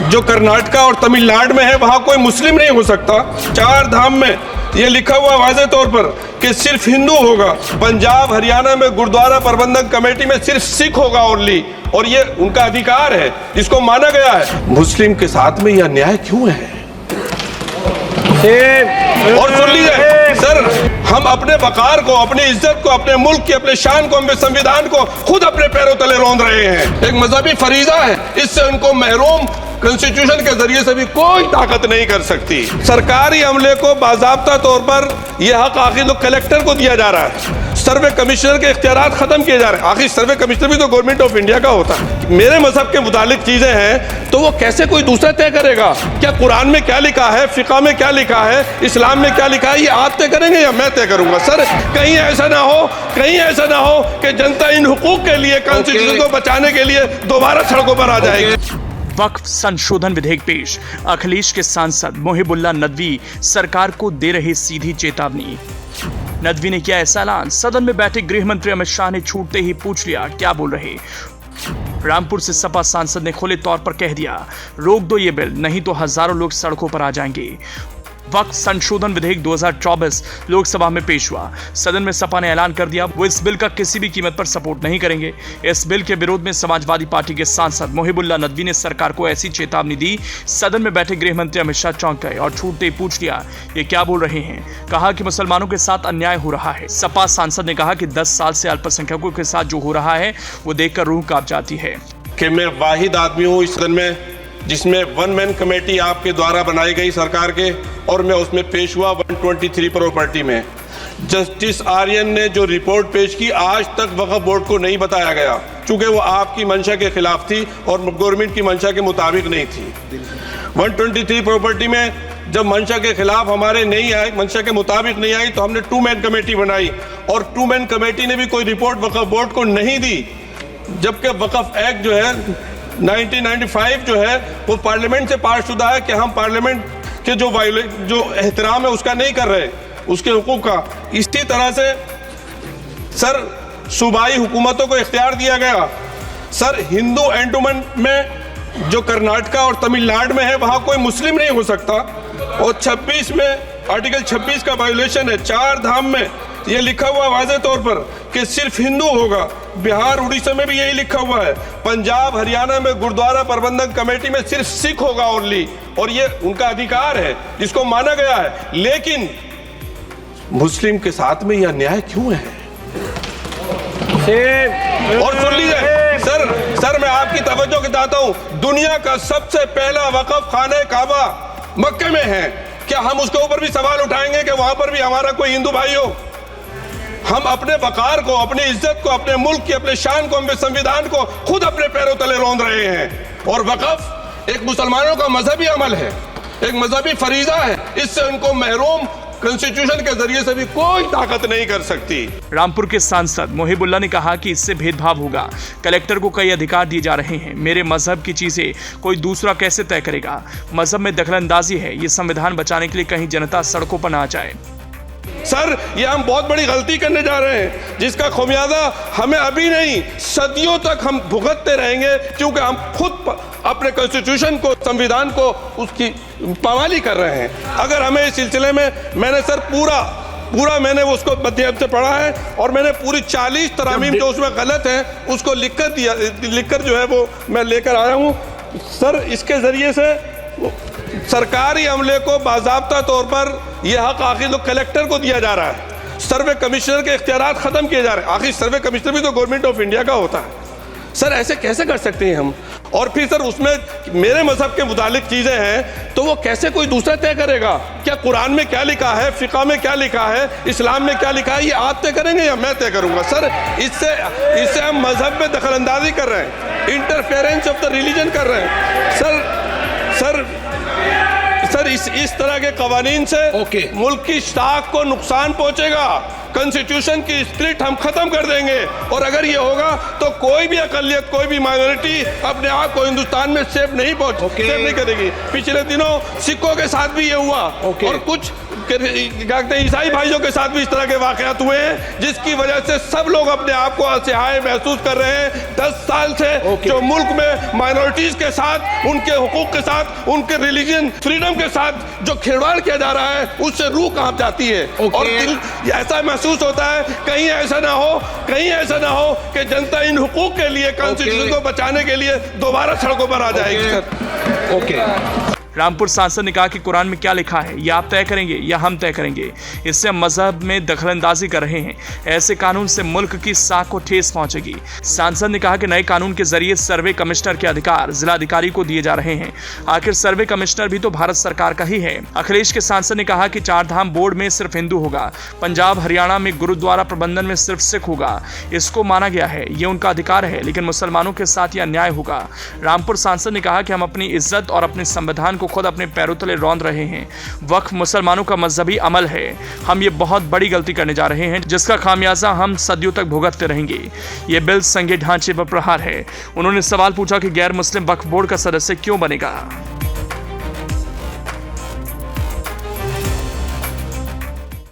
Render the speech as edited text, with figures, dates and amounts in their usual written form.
जो कर्नाटका और तमिलनाडु में है वहां कोई मुस्लिम नहीं हो सकता। 4 धाम में ये लिखा हुआ वाज़े तौर पर कि सिर्फ हिंदू होगा। पंजाब हरियाणा में गुरुद्वारा प्रबंधन कमेटी में सिर्फ सिख होगा ओनली, और ये उनका अधिकार है, इसको माना गया है। मुस्लिम के साथ में यह अन्याय क्यों है? और सुन लीजिए सर, हम अपने वकार को, अपनी इज्जत को, अपने मुल्क की, अपने शान को, अपने संविधान को खुद अपने पैरों तले रौंद रहे हैं। एक मजहबी फरीजा है, इससे उनको महरूम कॉन्स्टिट्यूशन के जरिए से भी कोई ताकत नहीं कर सकती। सरकारी अमले को बाज़ाब्ता तौर पर यह हक आखिर तो कलेक्टर को दिया जा रहा है। सर्वे कमिश्नर के इख्तियारात खत्म किए जा रहे हैं। आखिर सर्वे कमिश्नर भी तो गवर्नमेंट ऑफ इंडिया का होता है। मेरे मजहब के मुतालिक चीजें हैं तो वो कैसे कोई दूसरा तय करेगा? क्या कुरान में क्या लिखा है, फिक़ा में क्या लिखा है, इस्लाम में क्या लिखा है, ये आप तय करेंगे या मैं तय करूंगा? सर कहीं ऐसा ना हो, कहीं ऐसा ना हो कि जनता इन हुकूक के लिए, कॉन्स्टिट्यूशन को बचाने के लिए दोबारा सड़कों पर आ जाएगी। वक्फ संशोधन विधेयक पेश, अखिलेश के सांसद मोहिबुल्लाह नदवी सरकार को दे रहे सीधी चेतावनी। नदवी ने किया ऐसा ऐलान, सदन में बैठे गृह मंत्री अमित शाह ने छूटते ही पूछ लिया क्या बोल रहे। रामपुर से सपा सांसद ने खुले तौर पर कह दिया रोक दो ये बिल, नहीं तो हजारों लोग सड़कों पर आ जाएंगे। वक्फ संशोधन विधेयक 2024 लोकसभा में पेश हुआ। सदन में सपा ने ऐलान कर दिया वो इस बिल का किसी भी कीमत पर सपोर्ट नहीं करेंगे। इस बिल के विरोध में समाजवादी पार्टी के सांसद मोहिबुल्लाह नदवी ने सरकार को ऐसी चेतावनी दी, सदन में बैठे गृह मंत्री अमित शाह चौंक गए और छूटते ही पूछ लिया ये क्या बोल रहे हैं। कहा कि मुसलमानों के साथ अन्याय हो रहा है। सपा सांसद ने कहा कि 10 साल से अल्पसंख्यकों के साथ जो हो रहा है वो देखकर रूह कांप जाती है। कि मैं वाहिद आदमी हूँ इस सदन में जिसमें 1 मैन कमेटी आपके द्वारा बनाई गई सरकार के, और मैं उसमें पेश हुआ 123 प्रॉपर्टी में। जस्टिस आर्यन ने जो रिपोर्ट पेश की आज तक वक्फ बोर्ड को नहीं बताया गया, चूंकि वो आपकी मंशा के खिलाफ थी और गवर्नमेंट की मंशा के मुताबिक नहीं थी। 123 प्रॉपर्टी में जब मंशा के खिलाफ हमारे नहीं आई, मंशा के मुताबिक नहीं आई, तो हमने 2 मैन कमेटी बनाई, और 2 मैन कमेटी ने भी कोई रिपोर्ट वक्फ बोर्ड को नहीं दी। जबकि वक्फ एक्ट जो है 1995 जो है वो पार्लियामेंट से पास शुदा है कि हम पार्लियामेंट के जो एहतराम है उसका नहीं कर रहे, उसके हुकूक का। इसी तरह से सर सूबाई हुकूमतों को इख्तियार दिया गया। सर हिंदू एंडोमेंट में जो कर्नाटका और तमिलनाडु में है वहां कोई मुस्लिम नहीं हो सकता, और 26 में आर्टिकल 26 का वायोलेशन है। 4 धाम में ये लिखा हुआ वाज़े तौर पर कि सिर्फ हिंदू होगा। बिहार उड़ीसा में भी यही लिखा हुआ है। पंजाब हरियाणा में गुरुद्वारा प्रबंधन कमेटी में सिर्फ सिख होगा ओनली, और ये उनका अधिकार है, इसको माना गया है। लेकिन मुस्लिम के साथ में यह अन्याय क्यों है? और सुन लीजिए सर मैं आपकी तवज्जो के चाहता हूं, दुनिया का सबसे पहला वक्फ खाने काबा मक्के में है। क्या हम उसके ऊपर भी सवाल उठाएंगे कि वहां पर भी हमारा कोई हिंदू भाई हो? हम अपने वकार को, अपनी इज्जत को, अपने मुल्क की, अपने शान को, अपने संविधान को खुद अपने पैरों तले रौंद रहे हैं। और वक्फ एक मुसलमानों का मजहबी अमल है, एक मजहबी फरीजा है, इससे उनको महरूम कॉन्स्टिट्यूशन के जरिए से भी कोई ताकत नहीं कर सकती। रामपुर के सांसद मोहिबुल्लाह ने कहा कि इससे भेदभाव होगा। कलेक्टर को कई अधिकार दिए जा रहे हैं। मेरे मजहब की चीजें कोई दूसरा कैसे तय करेगा? मजहब में दखलंदाजी है। ये संविधान बचाने के लिए कहीं जनता सड़कों पर ना जाए। सर ये हम बहुत बड़ी गलती करने जा रहे हैं, जिसका खुमियाजा हमें अभी नहीं सदियों तक हम भुगतते रहेंगे, क्योंकि हम खुद अपने कॉन्स्टिट्यूशन को, संविधान को, उसकी पामाली कर रहे हैं। अगर हमें इस सिलसिले में मैंने सर पूरा मैंने उसको मध्यम से पढ़ा है, और मैंने पूरी 40 तरामीम जो उसमें गलत है उसको लिखकर जो है वो मैं लेकर आया हूँ। सर इसके जरिए से सरकारी अमले को बाज़ाब्ता तौर पर यह हक आखिर तो कलेक्टर को दिया जा रहा है। सर्वे कमिश्नर के इख्तियारात खत्म किए जा रहे हैं। आखिर सर्वे कमिश्नर भी तो गवर्नमेंट ऑफ इंडिया का होता है। सर ऐसे कैसे कर सकते हैं हम? और फिर सर उसमें मेरे मजहब के मुतालिक चीजें हैं तो वो कैसे कोई दूसरा तय करेगा? क्या कुरान में क्या लिखा है, फिक़ा में क्या लिखा है, इस्लाम में क्या लिखा है, ये आप तय करेंगे या मैं तय करूंगा? सर इससे हम मजहब में दखलंदाजी कर रहे हैं, इंटरफेरेंस ऑफ द रिलीजन कर रहे हैं। सर इस तरह के कवानीन से मुल्क की साख को नुकसान पहुंचेगा। कॉन्स्टिट्यूशन की स्प्लिट हम खत्म कर देंगे। और अगर ये होगा तो कोई भी अकलियत, कोई भी माइनॉरिटी अपने आप को हिंदुस्तान में सेफ नहीं करेगी। पिछले दिनों सिखों के साथ भी ये हुआ और कुछ क्या कहते हैं ईसाई भाइयों के साथ भी इस तरह के वाकयात हुए हैं, जिसकी वजह से सब लोग अपने आप को असहाय महसूस कर रहे हैं। 10 साल से जो मुल्क में माइनॉरिटीज के साथ, उनके हुकूक के साथ, उनके रिलीजन फ्रीडम के साथ जो खिलवाड़ किया जा रहा है, उससे रूह कांप जाती है। और दिल ऐसा महसूस होता है कहीं ऐसा ना हो कि जनता इन हुकूक के लिए, कॉन्स्टिट्यूशन को बचाने के लिए दोबारा सड़कों पर आ जाएगी। रामपुर सांसद ने कहा कि कुरान में क्या लिखा है यह आप तय करेंगे या हम तय करेंगे। इससे हम मजहब में दखलंदाजी कर रहे हैं। ऐसे कानून से मुल्क की साख को ठेस पहुंचेगी। सांसद ने कहा कि नए कानून के जरिए सर्वे कमिश्नर के अधिकार जिलाधिकारी को दिए जा रहे हैं। आखिर सर्वे कमिश्नर भी तो भारत सरकार का ही है। अखिलेश के सांसद ने कहा कि 4 धाम बोर्ड में सिर्फ हिंदू होगा, पंजाब हरियाणा में गुरुद्वारा प्रबंधन में सिर्फ सिख होगा। इसको माना गया है, ये उनका अधिकार है, लेकिन मुसलमानों के साथ यह अन्याय होगा। रामपुर सांसद ने कहा कि हम अपनी इज्जत और अपने संविधान को खुद अपने पैरों तले रौंद रहे हैं। वक्फ मुसलमानों का मजहबी अमल है। हम ये बहुत बड़ी गलती करने जा रहे हैं, जिसका खामियाजा हम सदियों तक भुगतते रहेंगे। ये बिल संघीय ढांचे पर प्रहार है। उन्होंने सवाल पूछा कि गैर मुस्लिम वक्फ बोर्ड का सदस्य क्यों बनेगा।